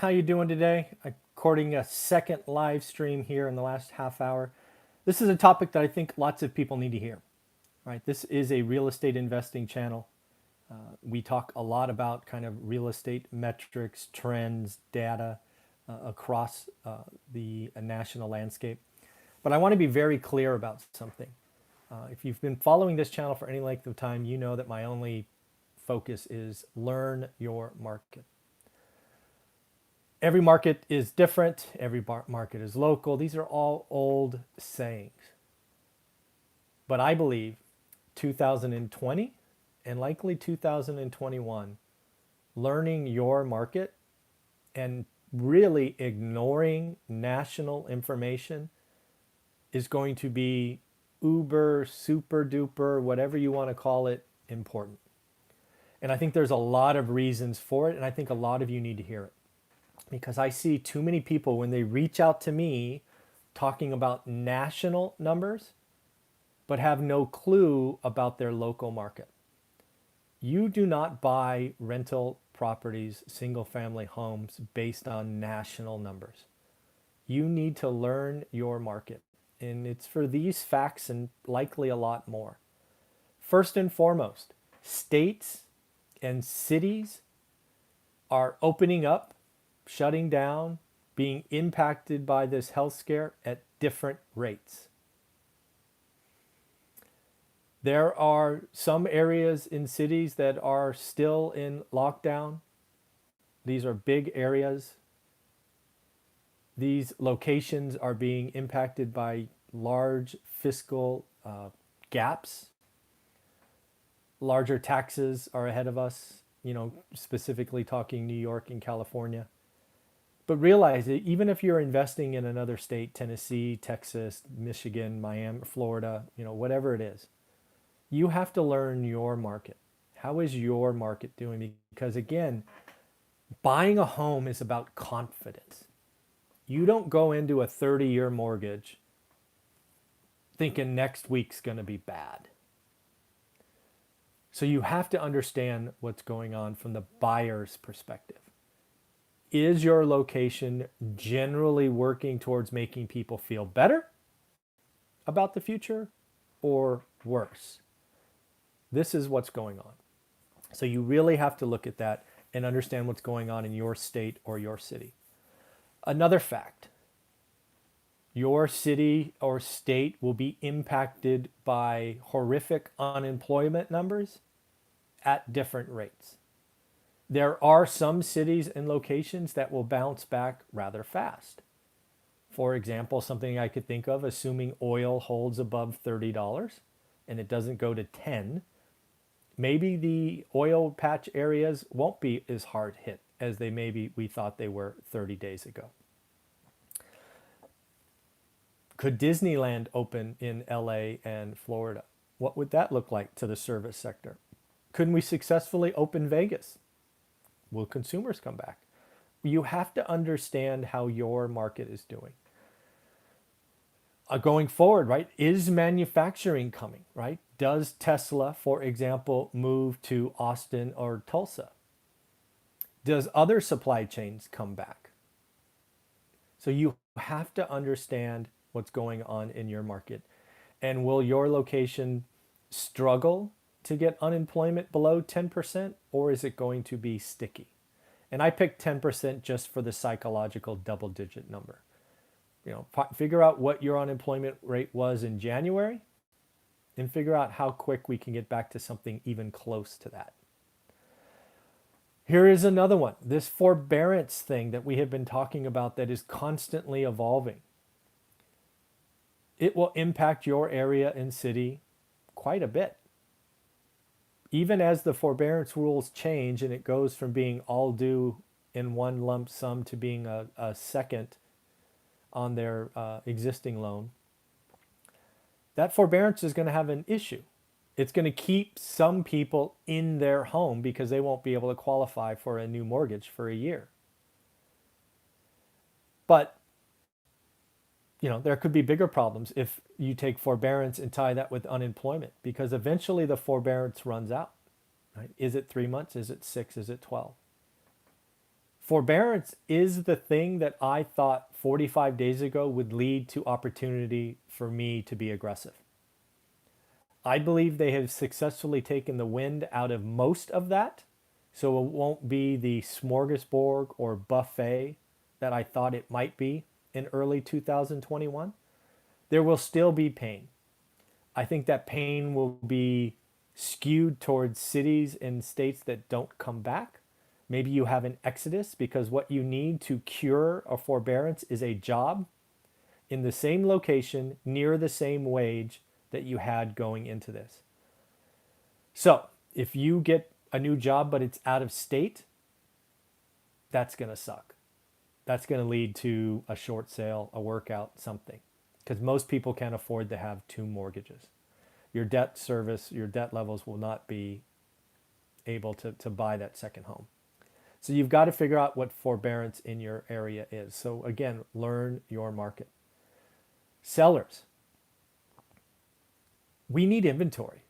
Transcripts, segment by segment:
How you doing today? I'm recording a second live stream here in the last half hour. This is a topic that I think lots of people need to hear. Right? This is a real estate investing channel. We talk a lot about kind of real estate metrics, trends, data across the national landscape. But I want to be very clear about something. If you've been following this channel for any length of time, you know that my only focus is learn your market. Every market is different. Every market is local. These are all old sayings. But I believe 2020 and likely 2021, learning your market and really ignoring national information is going to be uber, super duper, whatever you want to call it, important. And I think there's a lot of reasons for it, and I think a lot of you need to hear it. Because I see too many people when they reach out to me talking about national numbers, but have no clue about their local market. You do not buy rental properties, single family homes based on national numbers. You need to learn your market. And it's for these facts and likely a lot more. First and foremost, states and cities are opening up, shutting down, being impacted by this health scare at different rates. There are some areas in cities that are still in lockdown. These are big areas. These locations are being impacted by large fiscal gaps. Larger taxes are ahead of us, specifically talking New York and California. But realize that even if you're investing in another state, Tennessee, Texas, Michigan, Miami, Florida, whatever it is, you have to learn your market. How is your market doing? Because again, buying a home is about confidence. You don't go into a 30-year mortgage thinking next week's going to be bad. So you have to understand what's going on from the buyer's perspective. Is your location generally working towards making people feel better about the future or worse? This is what's going on. So you really have to look at that and understand what's going on in your state or your city. Another fact, your city or state will be impacted by horrific unemployment numbers at different rates. There are some cities and locations that will bounce back rather fast. For example, something I could think of, assuming oil holds above $30 and it doesn't go to 10, maybe the oil patch areas won't be as hard hit as we thought they were 30 days ago. Could Disneyland open in LA and Florida? What would that look like to the service sector? Couldn't we successfully open Vegas? Will consumers come back? You have to understand how your market is doing. Going forward, right? Is manufacturing coming, right? Does Tesla, for example, move to Austin or Tulsa? Does other supply chains come back? So you have to understand what's going on in your market. And will your location struggle to get unemployment below 10%, or is it going to be sticky? And I picked 10% just for the psychological double-digit number. Figure out what your unemployment rate was in January and figure out how quick we can get back to something even close to that. Here is another one, this forbearance thing that we have been talking about that is constantly evolving. It will impact your area and city quite a bit. Even as the forbearance rules change and it goes from being all due in one lump sum to being a second on their existing loan, that forbearance is going to have an issue. It's going to keep some people in their home because they won't be able to qualify for a new mortgage for a year. But there could be bigger problems if you take forbearance and tie that with unemployment, because eventually the forbearance runs out. Right? Is it 3 months? Is it 6? Is it 12? Forbearance is the thing that I thought 45 days ago would lead to opportunity for me to be aggressive. I believe they have successfully taken the wind out of most of that, so it won't be the smorgasbord or buffet that I thought it might be in early 2021. There will still be pain. I think that pain will be skewed towards cities and states that don't come back. Maybe you have an exodus because what you need to cure a forbearance is a job in the same location, near the same wage that you had going into this. So if you get a new job but it's out of state, that's going to suck. That's going to lead to a short sale, a workout, something. Because most people can't afford to have two mortgages. Your debt service, your debt levels will not be able to buy that second home. So you've got to figure out what forbearance in your area is. So again, learn your market. Sellers, we need inventory.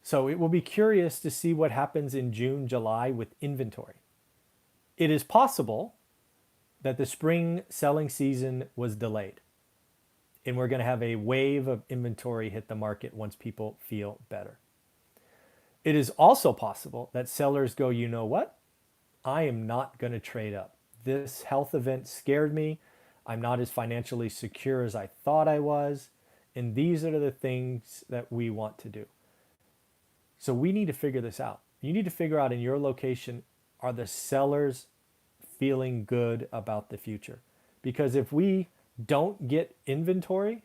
So it will be curious to see what happens in June, July with inventory. It is possible that the spring selling season was delayed, and we're going to have a wave of inventory hit the market once people feel better. It is also possible that sellers go, you know what? I am not going to trade up. This health event scared me. I'm not as financially secure as I thought I was. And these are the things that we want to do. So we need to figure this out. You need to figure out in your location, are the sellers feeling good about the future? Because if we don't get inventory,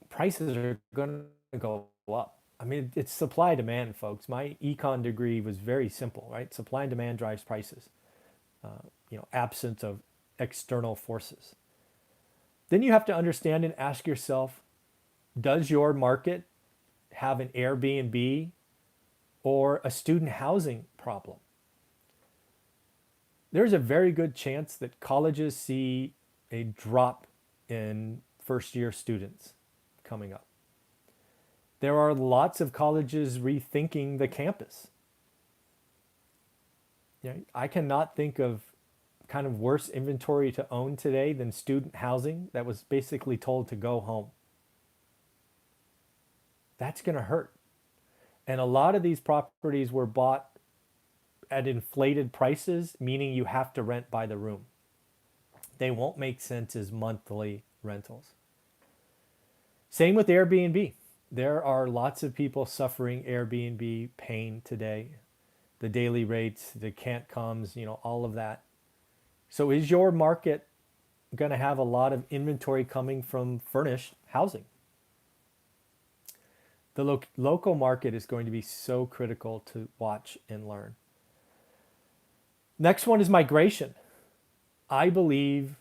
prices are going to go up. I mean, it's supply demand, folks. My econ degree was very simple, right? Supply and demand drives prices, absence of external forces. Then you have to understand and ask yourself, does your market have an Airbnb or a student housing problem? There's a very good chance that colleges see a drop in first year students coming up. There are lots of colleges rethinking the campus. I cannot think of kind of worse inventory to own today than student housing that was basically told to go home. That's going to hurt. And a lot of these properties were bought at inflated prices, meaning you have to rent by the room. They won't make sense as monthly rentals. Same with Airbnb. There are lots of people suffering Airbnb pain today. The daily rates, the can't comes, all of that. So is your market going to have a lot of inventory coming from furnished housing? The local market is going to be so critical to watch and learn. Next one is migration. I believe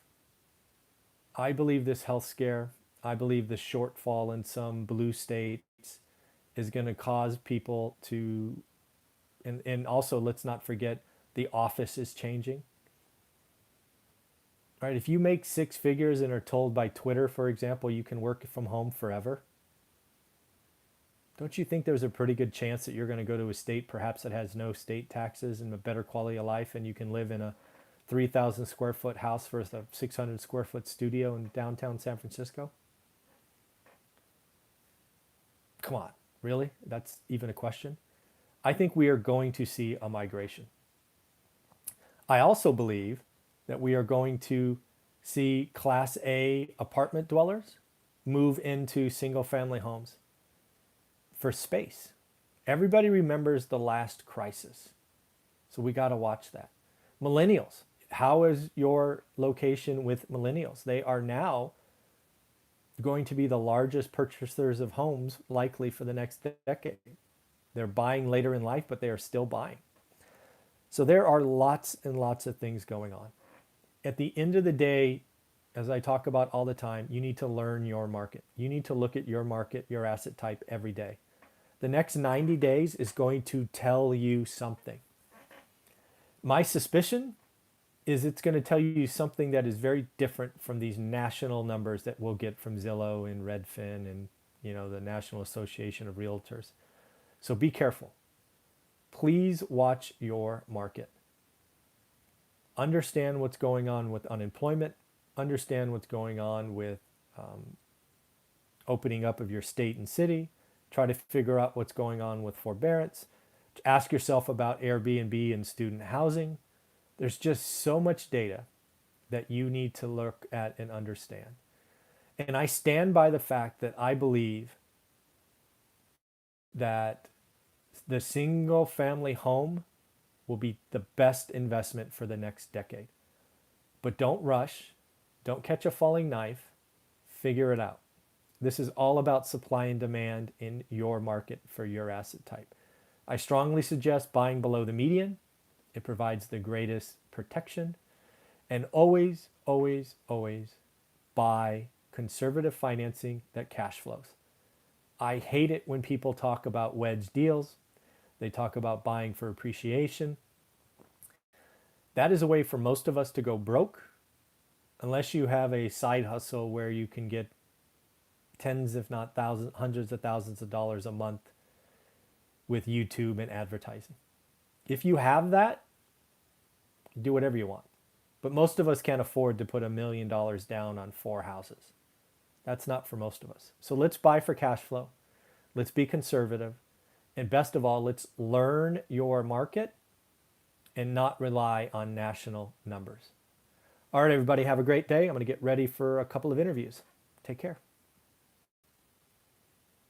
this health scare, I believe the shortfall in some blue states is going to cause people to, and also let's not forget the office is changing. Right? If you make six figures and are told by Twitter, for example, you can work from home forever, don't you think there's a pretty good chance that you're going to go to a state perhaps that has no state taxes and a better quality of life, and you can live in a 3,000 square foot house versus a 600 square foot studio in downtown San Francisco? Come on, really? That's even a question? I think we are going to see a migration. I also believe that we are going to see Class A apartment dwellers move into single family homes for space. Everybody remembers the last crisis. So we got to watch that. Millennials. How is your location with millennials? They are now going to be the largest purchasers of homes likely for the next decade. They're buying later in life, but they are still buying. So there are lots and lots of things going on. At the end of the day, as I talk about all the time, you need to learn your market. You need to look at your market, your asset type every day. The next 90 days is going to tell you something. My suspicion is it's going to tell you something that is very different from these national numbers that we'll get from Zillow and Redfin and the National Association of Realtors. So be careful. Please watch your market. Understand what's going on with unemployment, understand what's going on with opening up of your state and city, try to figure out what's going on with forbearance, ask yourself about Airbnb and student housing. There's just so much data that you need to look at and understand. And I stand by the fact that I believe that the single family home will be the best investment for the next decade. But don't rush, don't catch a falling knife, figure it out. This is all about supply and demand in your market for your asset type. I strongly suggest buying below the median. It provides the greatest protection. And always, always, always buy conservative financing that cash flows. I hate it when people talk about wedge deals. They talk about buying for appreciation. That is a way for most of us to go broke unless you have a side hustle where you can get tens, if not thousands, hundreds of thousands of dollars a month with YouTube and advertising. If you have that, do whatever you want. But most of us can't afford to put $1 million down on 4 houses. That's not for most of us. So let's buy for cash flow. Let's be conservative. And best of all, let's learn your market and not rely on national numbers. All right, everybody, have a great day. I'm going to get ready for a couple of interviews. Take care.